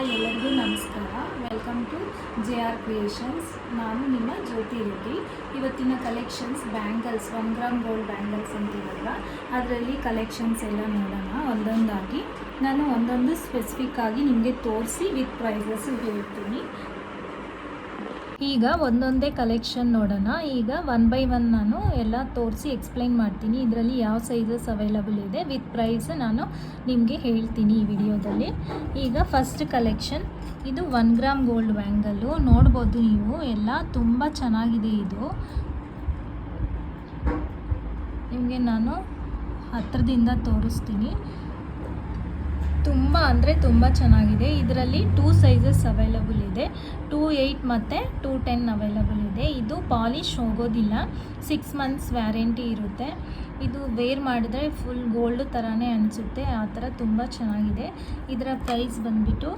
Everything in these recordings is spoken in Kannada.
ಹಾಯ್, ಎಲ್ಲರಿಗೂ ನಮಸ್ಕಾರ. Welcome to JR creations. ನಾನು ನಿಮ್ಮ ಜ್ಯೋತಿ ರೆಡ್ಡಿ. ಇವತ್ತಿನ collections bangles, 1 gram gold bangles ಅಂತೀವಲ್ವ, ಅದರಲ್ಲಿ ಕಲೆಕ್ಷನ್ಸ್ ಎಲ್ಲ ನೋಡೋಣ ಒಂದೊಂದಾಗಿ. ನಾನು ಒಂದೊಂದು ಸ್ಪೆಸಿಫಿಕ್ ಆಗಿ ನಿಮಗೆ ತೋರಿಸಿ ವಿತ್ ಪ್ರೈಸಸ್ ಹೇಳ್ತೀನಿ. ಈಗ ಒಂದೊಂದೇ ಕಲೆಕ್ಷನ್ ನೋಡೋಣ. ಈಗ 1 by 1 ನಾನು ಎಲ್ಲ ತೋರಿಸಿ ಎಕ್ಸ್ಪ್ಲೈನ್ ಮಾಡ್ತೀನಿ. ಇದರಲ್ಲಿ ಯಾವ ಸೈಜಸ್ ಅವೈಲಬಲ್ ಇದೆ ವಿತ್ ಪ್ರೈಸ್ ನಾನು ನಿಮಗೆ ಹೇಳ್ತೀನಿ ಈ ವಿಡಿಯೋದಲ್ಲಿ. ಈಗ ಫಸ್ಟ್ ಕಲೆಕ್ಷನ್, ಇದು 1 ಗ್ರಾಮ್ ಗೋಲ್ಡ್ ಬ್ಯಾಂಗಲ್ಲು. ನೋಡ್ಬೋದು ನೀವು, ಎಲ್ಲ ತುಂಬ ಚೆನ್ನಾಗಿದೆ. ಇದು ನಿಮಗೆ ನಾನು ಹತ್ತಿರದಿಂದ ತೋರಿಸ್ತೀನಿ. ತುಂಬ ಅಂದರೆ ತುಂಬ ಚೆನ್ನಾಗಿದೆ. ಇದರಲ್ಲಿ 2 ಸೈಜಸ್ ಅವೈಲಬಲ್ ಇದೆ. 2.8 ಮತ್ತು 2.10 ಅವೈಲಬಲ್ ಇದೆ. ಇದು ಪಾಲಿಶ್ ಹೋಗೋದಿಲ್ಲ, 6 months ವ್ಯಾರಂಟಿ ಇರುತ್ತೆ. ಇದು ವೇರ್ ಮಾಡಿದ್ರೆ ಫುಲ್ ಗೋಲ್ಡ್ ಥರನೇ ಅನಿಸುತ್ತೆ, ಆ ಥರ ತುಂಬ ಚೆನ್ನಾಗಿದೆ. ಇದರ ಪ್ರೈಸ್ ಬಂದುಬಿಟ್ಟು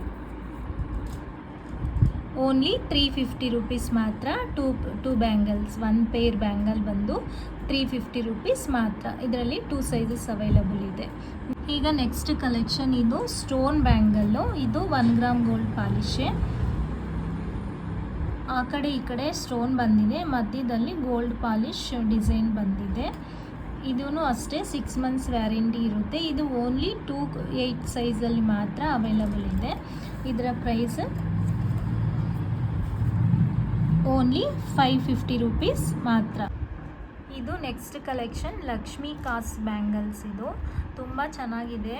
ಓನ್ಲಿ 350 ರೂಪೀಸ್ ಮಾತ್ರ. ಟೂ ಬ್ಯಾಂಗಲ್ಸ್, 1 ಪೇರ್ ಬ್ಯಾಂಗಲ್ ಬಂದು 350 ರೂಪೀಸ್ ಮಾತ್ರ. ಇದರಲ್ಲಿ 2 ಸೈಜಸ್ ಅವೈಲಬಲ್ ಇದೆ. ಈಗ ನೆಕ್ಸ್ಟ್ ಕಲೆಕ್ಷನ್, ಇದು ಸ್ಟೋನ್ ಬ್ಯಾಂಗಲ್ಲು. ಇದು 1 ಗ್ರಾಮ್ ಗೋಲ್ಡ್ ಪಾಲಿಶೆ. ಆ ಕಡೆ ಈ ಕಡೆ ಸ್ಟೋನ್ ಬಂದಿದೆ, ಮಧ್ಯದಲ್ಲಿ ಗೋಲ್ಡ್ ಪಾಲಿಶ್ ಡಿಸೈನ್ ಬಂದಿದೆ. ಇದೂ ಅಷ್ಟೇ 6 months ವ್ಯಾರಂಟಿ ಇರುತ್ತೆ. ಇದು ಓನ್ಲಿ 2.8 ಸೈಜಲ್ಲಿ ಮಾತ್ರ ಅವೈಲಬಲ್ ಇದೆ. ಇದರ ಪ್ರೈಸ್ ಓನ್ಲಿ 550 ರೂಪೀಸ್ ಮಾತ್ರ. ಇದು ನೆಕ್ಸ್ಟ್ ಕಲೆಕ್ಷನ್, ಲಕ್ಷ್ಮಿ ಕಾಸ್ ಬ್ಯಾಂಗಲ್ಸ್. ಇದು ತುಂಬ ಚೆನ್ನಾಗಿದೆ,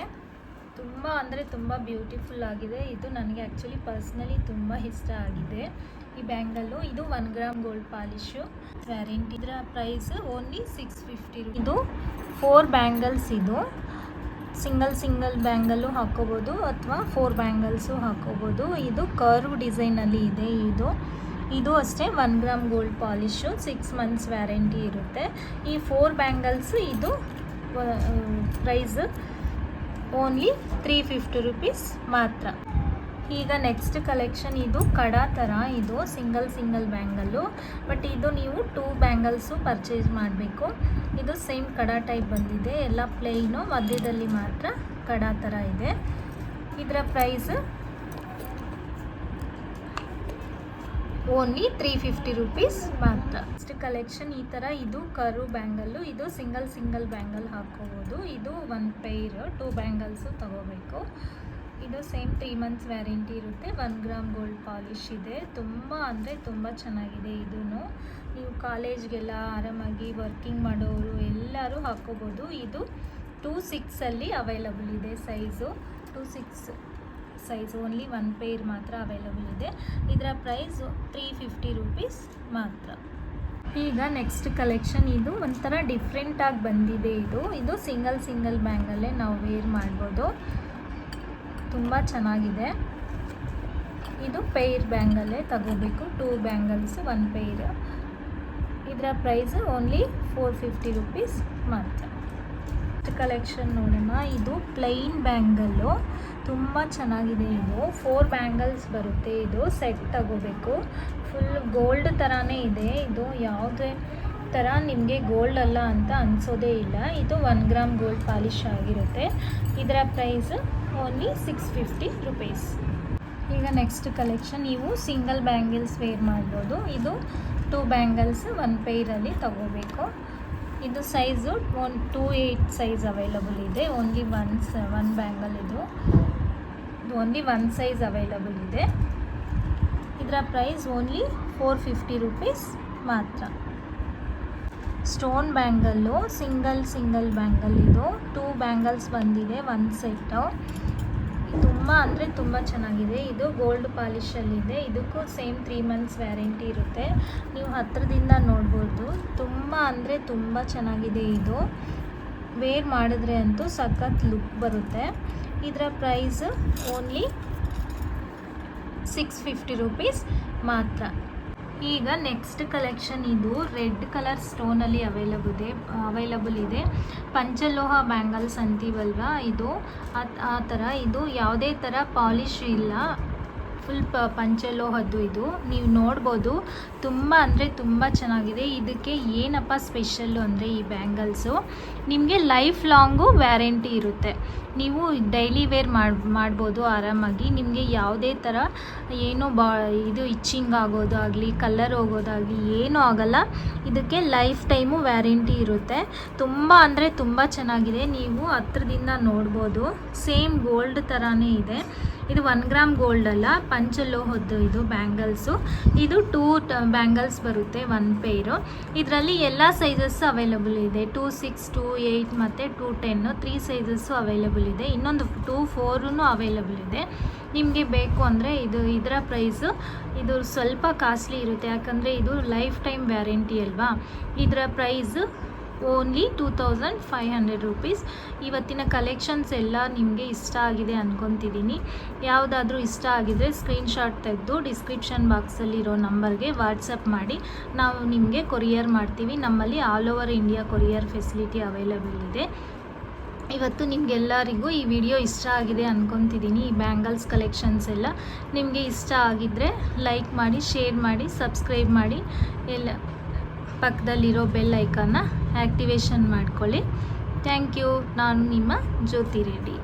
ತುಂಬ ಅಂದರೆ ತುಂಬ ಬ್ಯೂಟಿಫುಲ್ ಆಗಿದೆ. ಇದು ನನಗೆ ಆ್ಯಕ್ಚುಲಿ ಪರ್ಸ್ನಲಿ ತುಂಬ ಇಷ್ಟ ಆಗಿದೆ ಈ ಬ್ಯಾಂಗಲ್ಲು. ಇದು 1 ಗ್ರಾಮ್ ಗೋಲ್ಡ್ ಪಾಲಿಶು ವ್ಯಾರಂಟಿ. ಇದರ ಪ್ರೈಸ್ ಓನ್ಲಿ 650 ರೂಪೀಸ್. ಇದು 4 ಬ್ಯಾಂಗಲ್ಸ್. ಇದು ಸಿಂಗಲ್ ಬ್ಯಾಂಗಲ್ಲು ಹಾಕ್ಕೋಬೋದು ಅಥವಾ 4 ಬ್ಯಾಂಗಲ್ಸು ಹಾಕ್ಕೋಬೋದು. ಇದು ಕರ್ವ್ ಡಿಸೈನಲ್ಲಿ ಇದೆ. ಇದು ಅಷ್ಟೇ 1 gram gold polish, 6 months warranty ಇರುತ್ತೆ. ಈ 4 ಬ್ಯಾಂಗಲ್ಸ್ ಇದು ಪ್ರೈಸ್ ಓನ್ಲಿ 350 ರೂಪೀಸ್ ಮಾತ್ರ. ಈಗ ನೆಕ್ಸ್ಟ್ ಕಲೆಕ್ಷನ್, ಇದು ಕಡ ಥರ. ಇದು ಸಿಂಗಲ್ ಬ್ಯಾಂಗಲ್ಲು, ಬಟ್ ಇದು ನೀವು 2 ಬ್ಯಾಂಗಲ್ಸು ಪರ್ಚೇಸ್ ಮಾಡಬೇಕು. ಇದು ಸೇಮ್ ಕಡ ಟೈಪ್ ಬಂದಿದೆ, ಎಲ್ಲ ಪ್ಲೇನು, ಮಧ್ಯದಲ್ಲಿ ಮಾತ್ರ ಕಡ ಥರ ಇದೆ. ಇದರ ಪ್ರೈಸ್ ಓನ್ಲಿ 350 ರೂಪೀಸ್ ಮಾತ್ರ. ನೆಕ್ಸ್ಟ್ ಕಲೆಕ್ಷನ್ ಈ ಥರ, ಇದು ಕರು ಬ್ಯಾಂಗಲ್ಲು. ಇದು ಸಿಂಗಲ್ ಬ್ಯಾಂಗಲ್ ಹಾಕ್ಕೋಬೋದು. ಇದು 1 ಪೇರ್, 2 ಬ್ಯಾಂಗಲ್ಸು ತಗೋಬೇಕು. ಇದು ಸೇಮ್ 3 months ವ್ಯಾರಂಟಿ ಇರುತ್ತೆ. 1 ಗ್ರಾಮ್ ಗೋಲ್ಡ್ ಪಾಲಿಶ್ ಇದೆ. ತುಂಬ ಅಂದರೆ ತುಂಬ ಚೆನ್ನಾಗಿದೆ. ಇದೂ ನೀವು ಕಾಲೇಜ್ಗೆಲ್ಲ ಆರಾಮಾಗಿ ವರ್ಕಿಂಗ್ ಮಾಡೋರು ಎಲ್ಲರೂ ಹಾಕ್ಕೋಬೋದು. ಇದು 2.6 ಅವೈಲಬಲ್ ಇದೆ ಸೈಜು. 2.6 ಸೈಜ್, ಓನ್ಲಿ 1 ಪೇರ್ ಮಾತ್ರ ಅವೈಲಬಲ್ ಇದೆ. ಇದರ ಪ್ರೈಸ್ 350 ರೂಪೀಸ್ ಮಾತ್ರ. ಈಗ ನೆಕ್ಸ್ಟ್ ಕಲೆಕ್ಷನ್, ಇದು ಒಂಥರ ಡಿಫ್ರೆಂಟಾಗಿ ಬಂದಿದೆ. ಇದು ಸಿಂಗಲ್ ಬ್ಯಾಂಗಲ್ಲೇ ನಾವು ವೇರ್ ಮಾಡ್ಬೋದು. ತುಂಬ ಚೆನ್ನಾಗಿದೆ. ಇದು ಪೇರ್ ಬ್ಯಾಂಗಲ್ಲೇ ತಗೋಬೇಕು. 2 ಬ್ಯಾಂಗಲ್ಸ್ 1 ಪೇರ್. ಇದರ ಪ್ರೈಸ್ ಓನ್ಲಿ 450 ರೂಪೀಸ್ ಮಾತ್ರ. ಕಲೆಕ್ಷನ್ ನೋಡೋಣ. ಇದು ಪ್ಲೈನ್ ಬ್ಯಾಂಗಲ್ಲು, ತುಂಬ ಚೆನ್ನಾಗಿದೆ. ಇದು 4 ಬ್ಯಾಂಗಲ್ಸ್ ಬರುತ್ತೆ. ಇದು ಸೆಟ್ ತಗೋಬೇಕು. ಫುಲ್ ಗೋಲ್ಡ್ ಥರನೇ ಇದೆ. ಇದು ಯಾವುದೇ ಥರ ನಿಮಗೆ ಗೋಲ್ಡ್ ಅಲ್ಲ ಅಂತ ಅನಿಸೋದೇ ಇಲ್ಲ. ಇದು 1 ಗ್ರಾಮ್ ಗೋಲ್ಡ್ ಪಾಲಿಶ್ ಆಗಿರುತ್ತೆ. ಇದರ ಪ್ರೈಸ್ ಓನ್ಲಿ 650 ರೂಪೀಸ್. ಈಗ ನೆಕ್ಸ್ಟ್ ಕಲೆಕ್ಷನ್, ನೀವು ಸಿಂಗಲ್ ಬ್ಯಾಂಗಲ್ಸ್ ವೇರ್ ಮಾಡ್ಬೋದು. ಇದು 2 ಬ್ಯಾಂಗಲ್ಸ್ 1 ಪೇರಲ್ಲಿ ತಗೋಬೇಕು. ಇದು ಸೈಜು 2.8 ಸೈಜ್ ಅವೈಲಬಲ್ ಇದೆ. Only 1 bangle. ಇದು ಓನ್ಲಿ 1 ಸೈಜ್ ಅವೈಲಬಲ್ ಇದೆ. ಇದರ ಪ್ರೈಸ್ ಓನ್ಲಿ 450 ರೂಪೀಸ್ ಮಾತ್ರ. Stone bangle, single bangle. ಇದು 2 ಬ್ಯಾಂಗಲ್ಸ್ ಬಂದಿದೆ, 1 ಸೆಟ್ಟು. ತುಂಬ ಅಂದರೆ ತುಂಬ ಚೆನ್ನಾಗಿದೆ. ಇದು ಗೋಲ್ಡ್ ಪಾಲಿಶಲ್ಲಿದೆ. ಇದಕ್ಕೂ ಸೇಮ್ 3 months ವ್ಯಾರಂಟಿ ಇರುತ್ತೆ. ನೀವು ಹತ್ತಿರದಿಂದ ನೋಡ್ಬೋದು, ತುಂಬ ಅಂದರೆ ತುಂಬ ಚೆನ್ನಾಗಿದೆ. ಇದು ವೇರ್ ಮಾಡಿದ್ರೆ ಅಂತೂ ಸಖತ್ ಲುಕ್ ಬರುತ್ತೆ. ಇದರ ಪ್ರೈಸ್ ಓನ್ಲಿ 650 ರೂಪೀಸ್ ಮಾತ್ರ. ಈಗ ನೆಕ್ಸ್ಟ್ ಕಲೆಕ್ಷನ್, ಇದು ರೆಡ್ ಕಲರ್ ಸ್ಟೋನಲ್ಲಿ ಅವೈಲಬಲ್ ಇದೆ. ಪಂಚಲೋಹ ಬ್ಯಾಂಗಲ್ಸ್ ಅಂತೀವಲ್ವ, ಇದು ಆ ಥರ. ಇದು ಯಾವುದೇ ಥರ ಪಾಲಿಶ್ ಇಲ್ಲ, ಫುಲ್ ಪಂಚಲೋಹದ್ದು ಇದು ನೀವು ನೋಡ್ಬೋದು. ತುಂಬ ಅಂದರೆ ತುಂಬ ಚೆನ್ನಾಗಿದೆ. ಇದಕ್ಕೆ ಏನಪ್ಪ ಸ್ಪೆಷಲ್ಲು ಅಂದರೆ ಈ ಬ್ಯಾಂಗಲ್ಸು ನಿಮಗೆ ಲೈಫ್ ಲಾಂಗು ವ್ಯಾರಂಟಿ ಇರುತ್ತೆ. ನೀವು ಡೈಲಿ ವೇರ್ ಮಾಡ್ಬೋದು ಆರಾಮಾಗಿ. ನಿಮಗೆ ಯಾವುದೇ ಥರ ಏನೂ ಇದು ಇಚ್ಚಿಂಗ್ ಆಗೋದು ಆಗಲಿ, ಕಲರ್ ಹೋಗೋದಾಗಲಿ ಏನೂ ಆಗಲ್ಲ. ಇದಕ್ಕೆ ಲೈಫ್ ಟೈಮು ವ್ಯಾರಂಟಿ ಇರುತ್ತೆ. ತುಂಬ ಅಂದರೆ ತುಂಬ ಚೆನ್ನಾಗಿದೆ. ನೀವು ಹತ್ರದಿಂದ ನೋಡ್ಬೋದು. ಸೇಮ್ ಗೋಲ್ಡ್ ಥರನೇ ಇದೆ. ಇದು 1 ಗ್ರಾಮ್ ಗೋಲ್ಡ್ ಅಲ್ಲ, ಪಂಚಲೋಹದ್ದು ಇದು ಬ್ಯಾಂಗಲ್ಸು. ಇದು 2 ಬ್ಯಾಂಗಲ್ಸ್ ಬರುತ್ತೆ 1 ಪೇರು. ಇದರಲ್ಲಿ ಎಲ್ಲ ಸೈಜಸ್ಸು ಅವೈಲಬಲ್ ಇದೆ. 2, 6, 2, 8 ಮತ್ತು 2, 10 3 ಸೈಜಸ್ಸು ಅವೈಲಬಲ್ ಇದೆ. ಇನ್ನೊಂದು 2, 4 ಅವೈಲಬಲ್ ಇದೆ. ನಿಮಗೆ ಬೇಕು ಅಂದರೆ ಇದರ ಪ್ರೈಸು ಇದು ಸ್ವಲ್ಪ ಕಾಸ್ಟ್ಲಿ ಇರುತ್ತೆ, ಯಾಕಂದರೆ ಇದು ಲೈಫ್ ಟೈಮ್ ವ್ಯಾರಂಟಿ ಅಲ್ವಾ. ಇದರ ಪ್ರೈಸು ಓನ್ಲಿ 2500 ರುಪೀಸ್. ಇವತ್ತಿನ ಕಲೆಕ್ಷನ್ಸ್ ಎಲ್ಲ ನಿಮಗೆ ಇಷ್ಟ ಆಗಿದೆ ಅಂದ್ಕೊತಿದ್ದೀನಿ. ಯಾವುದಾದ್ರೂ ಇಷ್ಟ ಆಗಿದರೆ ಸ್ಕ್ರೀನ್ಶಾಟ್ ತೆಗೆದು ಡಿಸ್ಕ್ರಿಪ್ಷನ್ ಬಾಕ್ಸಲ್ಲಿರೋ ನಂಬರ್ಗೆ ವಾಟ್ಸಪ್ ಮಾಡಿ, ನಾವು ನಿಮಗೆ ಕೊರಿಯರ್ ಮಾಡ್ತೀವಿ. ನಮ್ಮಲ್ಲಿ all over India courier facility available ಇದೆ. ಇವತ್ತು ನಿಮಗೆಲ್ಲರಿಗೂ ಈ ವಿಡಿಯೋ ಇಷ್ಟ ಆಗಿದೆ ಅಂದ್ಕೊತಿದ್ದೀನಿ. ಈ ಬ್ಯಾಂಗಲ್ಸ್ ಕಲೆಕ್ಷನ್ಸ್ ಎಲ್ಲ ನಿಮಗೆ ಇಷ್ಟ ಆಗಿದ್ದರೆ ಲೈಕ್ ಮಾಡಿ, ಶೇರ್ ಮಾಡಿ, ಸಬ್ಸ್ಕ್ರೈಬ್ ಮಾಡಿ, ಎಲ್ಲ ಪಕ್ಕದಲ್ಲಿರೋ ಬೆಲ್ ಐಕಾನ್ನ ಆ್ಯಕ್ಟಿವೇಶನ್ ಮಾಡ್ಕೊಳ್ಳಿ. Thank you. ನಾನು ನಿಮ್ಮ ಜ್ಯೋತಿ ರೆಡ್ಡಿ.